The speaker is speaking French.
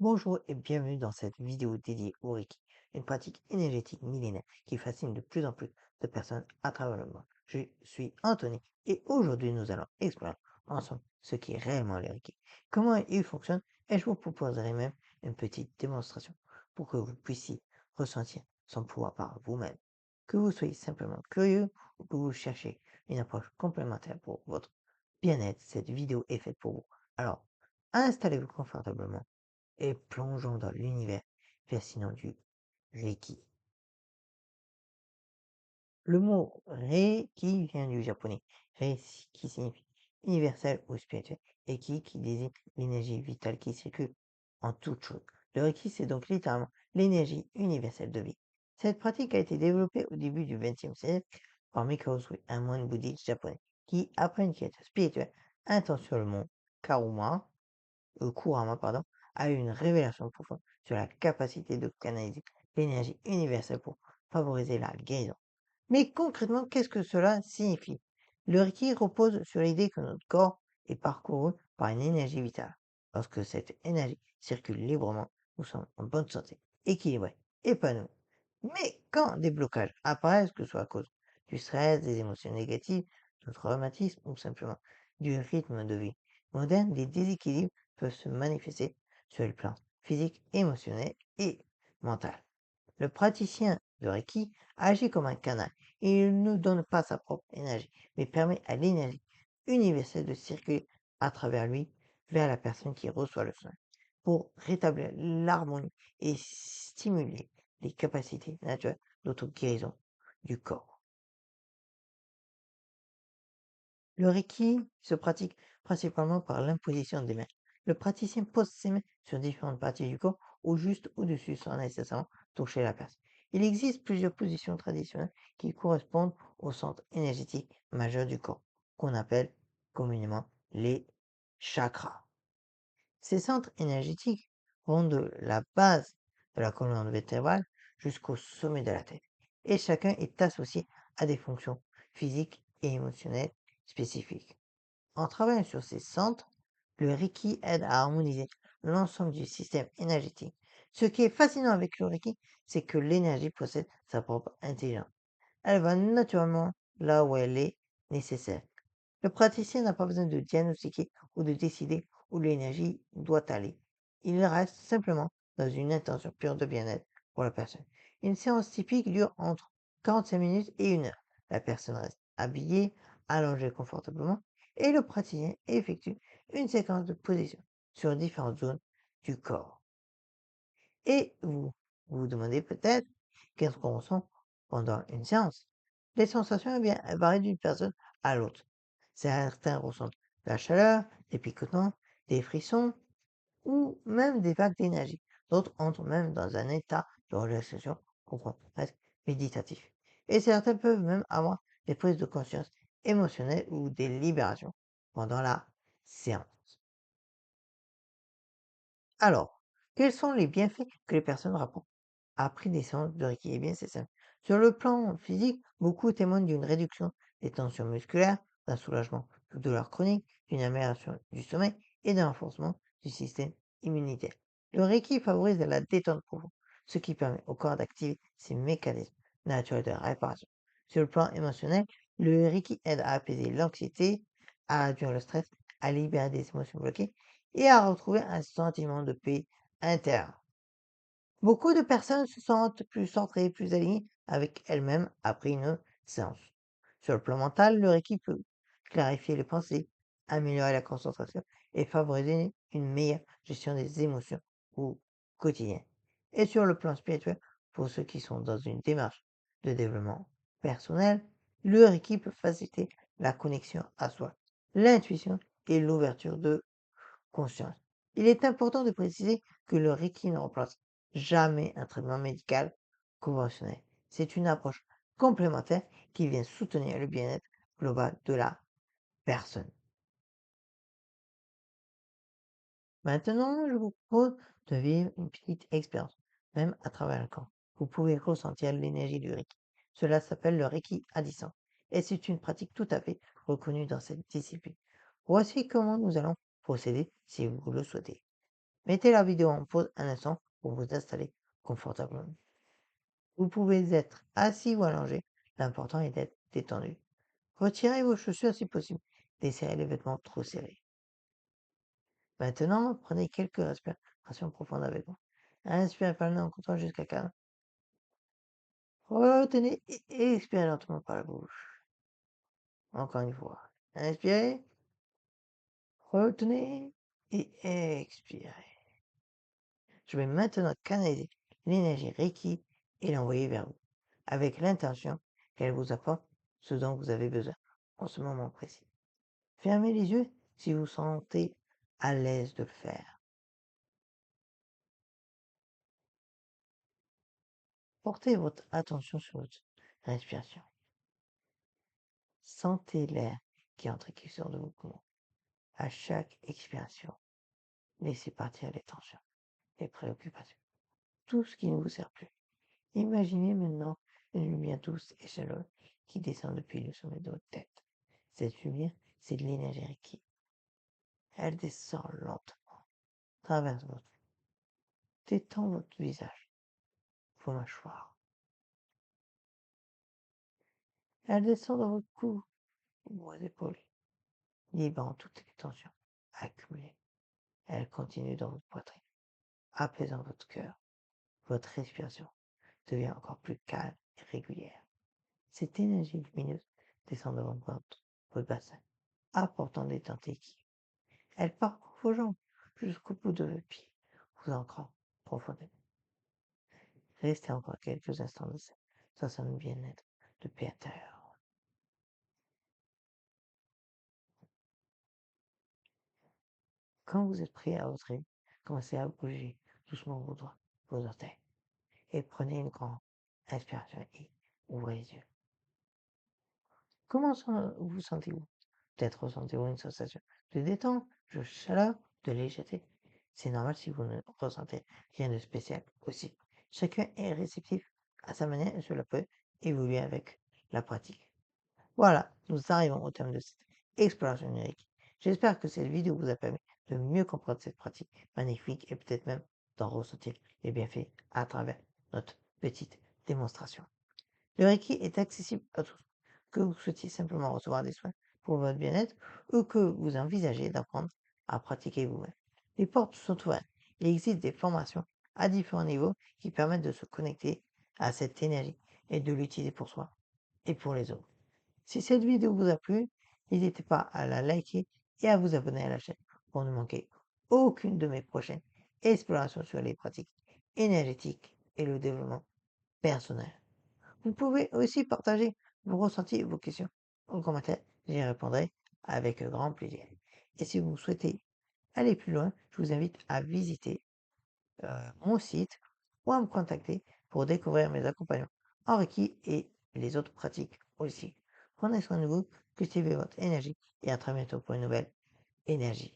Bonjour et bienvenue dans cette vidéo dédiée au Reiki, une pratique énergétique millénaire qui fascine de plus en plus de personnes à travers le monde. Je suis Anthony et aujourd'hui nous allons explorer ensemble ce qu'est réellement le Reiki, comment il fonctionne et je vous proposerai même une petite démonstration pour que vous puissiez ressentir son pouvoir par vous-même. Que vous soyez simplement curieux ou que vous cherchiez une approche complémentaire pour votre bien-être, cette vidéo est faite pour vous. Alors, installez-vous confortablement et plongeons dans l'univers fascinant du Reiki. Le mot Reiki vient du japonais Rei qui signifie universel ou spirituel et qui désigne l'énergie vitale qui circule en toute chose. Le Reiki, c'est donc littéralement l'énergie universelle de vie. Cette pratique a été développée au début du XXe siècle par Mikao Usui, un moine bouddhiste japonais, qui, après une quête spirituelle intense sur le mont Kurama, pardon, a eu une révélation profonde sur la capacité de canaliser l'énergie universelle pour favoriser la guérison. Mais concrètement, qu'est-ce que cela signifie? Le Reiki repose sur l'idée que notre corps est parcouru par une énergie vitale. Lorsque cette énergie circule librement, nous sommes en bonne santé, équilibrés, épanouis. Mais quand des blocages apparaissent, que ce soit à cause du stress, des émotions négatives, de traumatisme ou simplement du rythme de vie moderne, des déséquilibres peuvent se manifester sur le plan physique, émotionnel et mental. Le praticien de Reiki agit comme un canal. Il ne donne pas sa propre énergie, mais permet à l'énergie universelle de circuler à travers lui vers la personne qui reçoit le soin, pour rétablir l'harmonie et stimuler les capacités naturelles d'auto-guérison du corps. Le Reiki se pratique principalement par l'imposition des mains. Le praticien pose ses mains sur différentes parties du corps, ou juste au-dessus sans nécessairement toucher la personne. Il existe plusieurs positions traditionnelles qui correspondent au centre énergétique majeur du corps, qu'on appelle communément les chakras. Ces centres énergétiques vont de la base de la colonne vertébrale jusqu'au sommet de la tête, et chacun est associé à des fonctions physiques et émotionnelles spécifiques. En travaillant sur ces centres, le Reiki aide à harmoniser l'ensemble du système énergétique. Ce qui est fascinant avec le Reiki, c'est que l'énergie possède sa propre intelligence. Elle va naturellement là où elle est nécessaire. Le praticien n'a pas besoin de diagnostiquer ou de décider où l'énergie doit aller. Il reste simplement dans une intention pure de bien-être pour la personne. Une séance typique dure entre 45 minutes et 1 heure. La personne reste habillée, allongée confortablement, et le praticien effectue une séquence de position sur différentes zones du corps. Et vous demandez peut-être qu'est-ce qu'on ressent pendant une séance. Les sensations, eh bien, elles varient d'une personne à l'autre. Certains ressentent de la chaleur, des picotements, des frissons ou même des vagues d'énergie. D'autres entrent même dans un état de relaxation qu'on croit presque méditatif. Et certains peuvent même avoir des prises de conscience émotionnelles ou des libérations pendant la séance. Alors, quels sont les bienfaits que les personnes rapportent après des séances de Reiki? Eh bien, c'est simple. Sur le plan physique, beaucoup témoignent d'une réduction des tensions musculaires, d'un soulagement de douleurs chroniques, d'une amélioration du sommeil et d'un renforcement du système immunitaire. Le Reiki favorise la détente profonde, ce qui permet au corps d'activer ses mécanismes naturels de réparation. Sur le plan émotionnel, le Reiki aide à apaiser l'anxiété, à réduire le stress, à libérer des émotions bloquées et à retrouver un sentiment de paix interne. Beaucoup de personnes se sentent plus centrées, plus alignées avec elles-mêmes après une séance. Sur le plan mental, le Reiki peut clarifier les pensées, améliorer la concentration et favoriser une meilleure gestion des émotions au quotidien. Et sur le plan spirituel, pour ceux qui sont dans une démarche de développement personnel, le Reiki peut faciliter la connexion à soi, l'intuition et l'ouverture de conscience. Il est important de préciser que le Reiki ne remplace jamais un traitement médical conventionnel. C'est une approche complémentaire qui vient soutenir le bien-être global de la personne. Maintenant, je vous propose de vivre une petite expérience, même à travers le corps. Vous pouvez ressentir l'énergie du Reiki. Cela s'appelle le Reiki à distance et c'est une pratique tout à fait reconnue dans cette discipline. Voici comment nous allons procéder si vous le souhaitez. Mettez la vidéo en pause un instant pour vous installer confortablement. Vous pouvez être assis ou allongé, l'important est d'être détendu. Retirez vos chaussures si possible, desserrez les vêtements trop serrés. Maintenant, prenez quelques respirations profondes avec moi. Inspirez par le nez en comptant jusqu'à 4. Retenez et expirez lentement par la bouche. Encore une fois. Inspirez, retenez et expirez. Je vais maintenant canaliser l'énergie Reiki et l'envoyer vers vous, avec l'intention qu'elle vous apporte ce dont vous avez besoin en ce moment précis. Fermez les yeux si vous sentez à l'aise de le faire. Portez votre attention sur votre respiration. Sentez l'air qui entre et qui sort de vos poumons. À chaque expiration, laissez partir les tensions, les préoccupations, tout ce qui ne vous sert plus. Imaginez maintenant une lumière douce et chaleureuse qui descend depuis le sommet de votre tête. Cette lumière, c'est de l'énergie Reiki. Elle descend lentement, traverse votre cou, détend votre visage, vos mâchoires. Elle descend dans votre cou, vos épaules, libérant toutes les tensions accumulées. Elle continue dans votre poitrine, apaisant votre cœur. Votre respiration devient encore plus calme et régulière. Cette énergie lumineuse descend dans votre ventre, votre bassin, apportant des détente et elle parcourt vos jambes jusqu'au bout de vos pieds, vous ancrant profondément. Restez encore quelques instants de cette sensation de bien-être, de paix intérieure. Quand vous êtes prêt à votre rythme, commencez à bouger doucement vos doigts, vos orteils, et prenez une grande inspiration et ouvrez les yeux. Comment vous sentez-vous? Peut-être ressentez-vous une sensation de détente, de chaleur, de légèreté. C'est normal si vous ne ressentez rien de spécial aussi. Chacun est réceptif à sa manière et cela peut évoluer avec la pratique. Voilà, nous arrivons au terme de cette exploration numérique. J'espère que cette vidéo vous a permis de mieux comprendre cette pratique magnifique et peut-être même d'en ressentir les bienfaits à travers notre petite démonstration. Le Reiki est accessible à tous, que vous souhaitiez simplement recevoir des soins pour votre bien-être ou que vous envisagez d'apprendre à pratiquer vous-même. Les portes sont ouvertes. Il existe des formations à différents niveaux qui permettent de se connecter à cette énergie et de l'utiliser pour soi et pour les autres. Si cette vidéo vous a plu, n'hésitez pas à la liker et à vous abonner à la chaîne pour ne manquer aucune de mes prochaines explorations sur les pratiques énergétiques et le développement personnel. Vous pouvez aussi partager vos ressentis et vos questions en commentaire, j'y répondrai avec grand plaisir. Et si vous souhaitez aller plus loin, je vous invite à visiter mon site ou à me contacter pour découvrir mes accompagnements en Reiki et les autres pratiques aussi. Prenez soin de vous, cultivez votre énergie et à très bientôt pour une nouvelle énergie.